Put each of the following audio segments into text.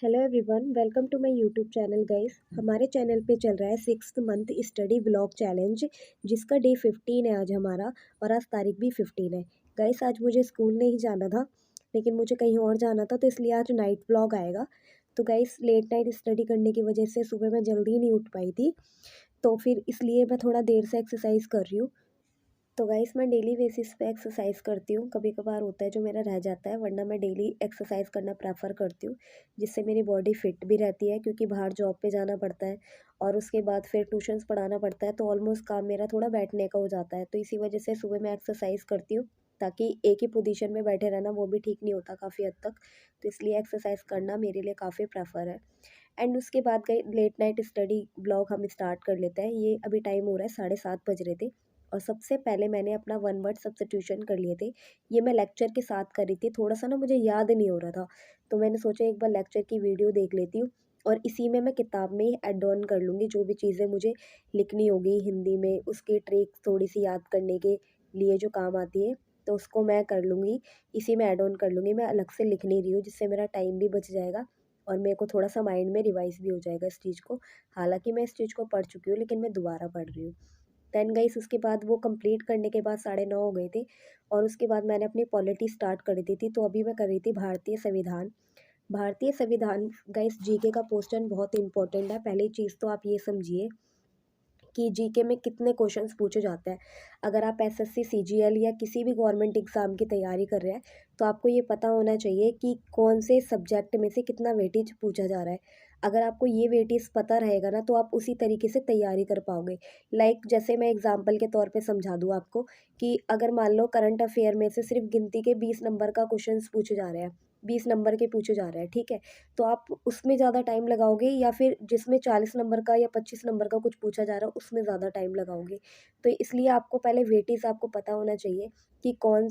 Hello everyone, welcome to my YouTube channel guys. हमारे channel पे चल रहा है 6th month study blog challenge, जिसका डे 15 है आज हमारा। और आज तारीख भी 15 है। गाइस आज मुझे स्कूल नहीं जाना था, लेकिन मुझे कहीं और जाना था, तो इसलिए आज नाइट ब्लॉग आएगा। तो गाइस लेट नाइट स्टडी करने की वजह से सुबह मैं जल्दी नहीं उठ पाई थी, तो फिर इसलिए मैं थोड़ा देर से एक्सरसाइज कर रही हूँ। तो गाइस मैं डेली बेसिस पे एक्सरसाइज करती हूँ। कभी कभार होता है जो मेरा रह जाता है, वरना मैं डेली एक्सरसाइज करना प्रेफर करती हूँ, जिससे मेरी बॉडी फिट भी रहती है। क्योंकि बाहर जॉब पे जाना पड़ता है और उसके बाद फिर ट्यूशन्स पढ़ाना पड़ता है, तो ऑलमोस्ट काम मेरा थोड़ा बैठने का हो जाता है। तो इसी वजह से सुबह मैं एक्सरसाइज करती हूँ, ताकि एक ही पोजीशन में बैठे रहना वो भी ठीक नहीं होता काफ़ी हद तक। तो इसलिए एक्सरसाइज करना मेरे लिए काफ़ी प्रेफर है। एंड उसके बाद गई लेट नाइट स्टडी ब्लॉग हम स्टार्ट कर लेते हैं। ये अभी टाइम हो रहा है 7:30 बज रहे थे। और सबसे पहले मैंने अपना वन वर्ड सब्स्टिट्यूशन कर लिए थे। ये मैं लेक्चर के साथ करी थी, थोड़ा सा ना मुझे याद नहीं हो रहा था, तो मैंने सोचा एक बार लेक्चर की वीडियो देख लेती हूँ। और इसी में मैं किताब में ही ऐड ऑन कर लूँगी, जो भी चीज़ें मुझे लिखनी होगी हिंदी में, उसकी ट्रिक्स थोड़ी सी याद करने के लिए जो काम आती है, तो उसको मैं कर लूँगी। इसी में ऐड ऑन कर लूँगी, मैं अलग से लिख नहीं रही हूँ, जिससे मेरा टाइम भी बच जाएगा और मेरे को थोड़ा सा माइंड में रिवाइज भी हो जाएगा इस चीज़ को। हालांकि मैं इस चीज़ को पढ़ चुकी हूँ, लेकिन मैं दोबारा पढ़ रही हूँ। देन गाइस उसके बाद वो कंप्लीट करने के बाद 9:30 हो गए थे। और उसके बाद मैंने अपनी पॉलिटी स्टार्ट कर दी थी। तो अभी मैं कर रही थी भारतीय संविधान। भारतीय संविधान गाइस जीके का पोर्शन बहुत इंपॉर्टेंट है। पहली चीज़ तो आप ये समझिए कि जीके में कितने क्वेश्चंस पूछे जाते हैं। अगर आप एसएससी सीजीएल या किसी भी गवर्नमेंट एग्ज़ाम की तैयारी कर रहे हैं, तो आपको ये पता होना चाहिए कि कौन से सब्जेक्ट में से कितना वेटेज पूछा जा रहा है। अगर आपको ये वेटेज पता रहेगा ना, तो आप उसी तरीके से तैयारी कर पाओगे। लाइक जैसे मैं एग्जांपल के तौर पे समझा दूँ आपको, कि अगर मान लो करंट अफेयर में से सिर्फ गिनती के 20 नंबर का क्वेश्चन पूछे जा रहे हैं, 20 नंबर के पूछे जा रहे हैं, ठीक है। तो आप उसमें ज़्यादा टाइम लगाओगे, या फिर जिसमें 40 नंबर का या 25 नंबर का कुछ पूछा जा रहा है उसमें ज़्यादा टाइम लगाओगे। तो इसलिए आपको पहले वेटेज आपको पता होना चाहिए कि कौन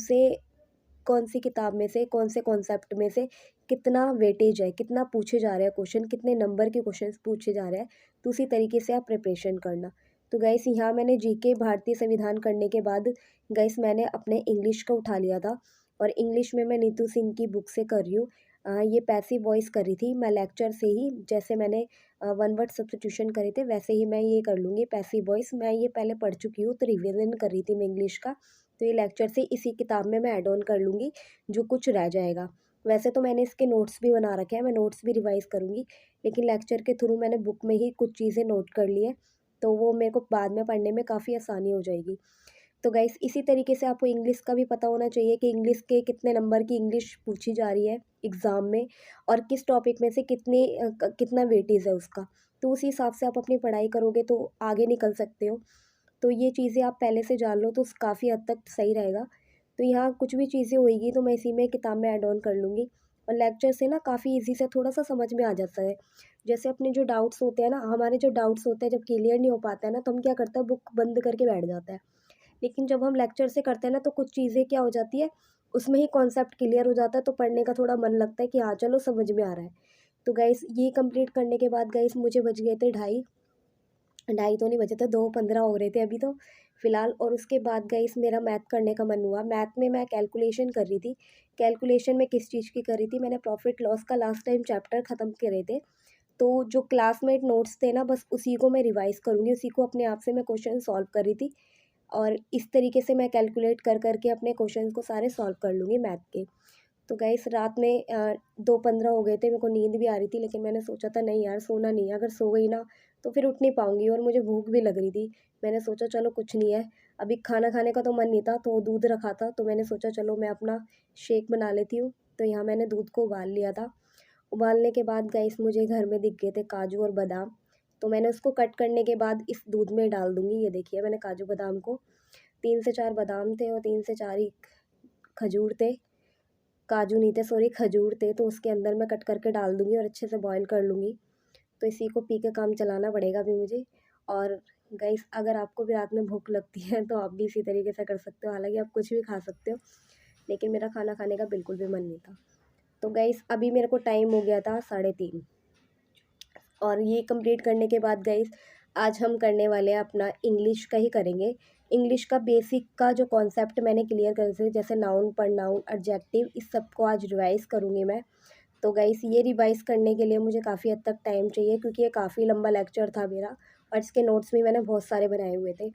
सी किताब में से कौन से कॉन्सेप्ट में से कितना वेटेज है, कितना पूछे जा रहे हैं क्वेश्चन, कितने नंबर के क्वेश्चन पूछे जा रहे हैं। तो उसी तरीके से आप प्रिपरेशन करना। तो गाइस यहाँ मैंने जीके भारतीय संविधान करने के बाद गाइस मैंने अपने इंग्लिश का उठा लिया था। और इंग्लिश में मैं नीतू सिंह की बुक से कर रही हूँ। ये पैसिव वॉइस करी थी मैं लेक्चर से ही। जैसे मैंने वन वर्ड सब्स्टिट्यूशन करे थे, वैसे ही मैं ये कर लूँगी पैसिव वॉइस। मैं ये पहले पढ़ चुकी हूँ, तो रिवीजन कर रही थी मैं इंग्लिश का। तो ये लेक्चर से इसी किताब में मैं ऐड ऑन कर लूँगी, जो कुछ रह जाएगा। वैसे तो मैंने इसके नोट्स भी बना रखे हैं, मैं नोट्स भी रिवाइज करूँगी, लेकिन लेक्चर के थ्रू मैंने बुक में ही कुछ चीज़ें नोट कर ली है, तो वो मेरे को बाद में पढ़ने में काफ़ी आसानी हो जाएगी। तो गाइस इसी तरीके से आपको इंग्लिश का भी पता होना चाहिए कि इंग्लिश के कितने नंबर की इंग्लिश पूछी जा रही है एग्ज़ाम में, और किस टॉपिक में से कितना वेटेज है उसका। तो उसी हिसाब से आप अपनी पढ़ाई करोगे तो आगे निकल सकते हो। तो ये चीज़ें आप पहले से जान लो, तो काफ़ी हद तक सही रहेगा। तो यहाँ कुछ भी चीज़ें होएगी तो मैं इसी में किताब में ऐड ऑन कर लूँगी। और लेक्चर से ना काफ़ी ईज़ी से थोड़ा सा समझ में आ जाता है। जैसे अपने जो डाउट्स होते हैं ना, हमारे जो डाउट्स होते हैं जब क्लियर नहीं हो पाता है ना, तो हम क्या करते हैं, बुक बंद करके बैठ जाते हैं। लेकिन जब हम लेक्चर से करते हैं ना, तो कुछ चीज़ें क्या हो जाती है, उसमें ही कॉन्सेप्ट क्लियर हो जाता है, तो पढ़ने का थोड़ा मन लगता है कि हाँ चलो समझ में आ रहा है। तो गाइस ये कंप्लीट करने के बाद गाइस मुझे बज गए थे 2:30। 2:30 तो नहीं बजे थे, 2:15 हो रहे थे अभी तो फ़िलहाल। और उसके बाद गाइस मेरा मैथ करने का मन हुआ। मैथ में मैं कैलकुलेशन कर रही थी। कैलकुलेशन में किस चीज़ की कर रही थी, मैंने प्रॉफिट लॉस का लास्ट टाइम चैप्टर ख़त्म करे थे। तो जो क्लासमेट नोट्स थे ना, बस उसी को मैं रिवाइज़ करूँगी, उसी को अपने आप से मैं क्वेश्चन सॉल्व कर रही थी। और इस तरीके से मैं कैलकुलेट कर के अपने क्वेश्चन को सारे सॉल्व कर लूँगी मैथ के। तो गाइस रात में 2:15 हो गए थे, मेरे को नींद भी आ रही थी, लेकिन मैंने सोचा था नहीं यार सोना नहीं है, अगर सो गई ना तो फिर उठ नहीं पाऊँगी, और मुझे भूख भी लग रही थी। मैंने सोचा चलो कुछ नहीं है, अभी खाना खाने का तो मन नहीं था, तो दूध रखा था, तो मैंने सोचा चलो मैं अपना शेक बना लेती हूँ। तो यहाँ मैंने दूध को उबाल लिया था। उबालने के बाद गाइस मुझे घर में दिख गए थे काजू और बादाम। तो मैंने उसको कट करने के बाद इस दूध में डाल दूँगी। ये देखिए मैंने काजू बादाम को, 3 से 4 बादाम थे और 3 से 4 ही खजूर थे। काजू नहीं थे, सॉरी खजूर थे, तो उसके अंदर मैं कट करके डाल दूँगी और अच्छे से बॉयल कर लूँगी। तो इसी को पी के काम चलाना पड़ेगा अभी मुझे। और गाइस अगर आपको भी रात में भूख लगती है, तो आप भी इसी तरीके से कर सकते हो। हालाँकि आप कुछ भी खा सकते हो, लेकिन मेरा खाना खाने का बिल्कुल भी मन नहीं था। तो गाइस अभी मेरे को टाइम हो गया था 3:30। और ये कंप्लीट करने के बाद गाइस आज हम करने वाले हैं अपना इंग्लिश का ही करेंगे। इंग्लिश का बेसिक का जो कॉन्सेप्ट मैंने क्लियर कर दिए, जैसे नाउन, प्रोनाउन, एडजेक्टिव, इस सब को आज रिवाइज़ करूँगी मैं। तो तो गाइस ये रिवाइज़ करने के लिए मुझे काफ़ी हद तक टाइम चाहिए, क्योंकि ये काफ़ी लंबा लेक्चर था मेरा और इसके नोट्स भी मैंने बहुत सारे बनाए हुए थे।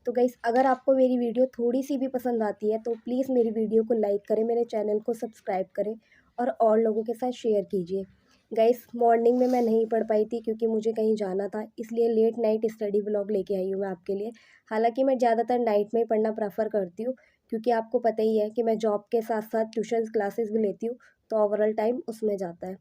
तो गाइस अगर आपको मेरी वीडियो थोड़ी-सी भी पसंद आती है तो प्लीज़ मेरी वीडियो को लाइक करें, मेरे चैनल को सब्सक्राइब करें और लोगों के साथ शेयर कीजिए। गाइस मॉर्निंग में मैं नहीं पढ़ पाई थी क्योंकि मुझे कहीं जाना था, इसलिए लेट नाइट स्टडी व्लॉग लेके आई हूँ मैं आपके लिए। हालाँकि मैं ज़्यादातर नाइट में ही पढ़ना प्रेफ़र करती हूँ, क्योंकि आपको पता ही है कि मैं जॉब के साथ-साथ ट्यूशन्स क्लासेस भी लेती हूँ, तो ओवरऑल टाइम उसमें जाता है।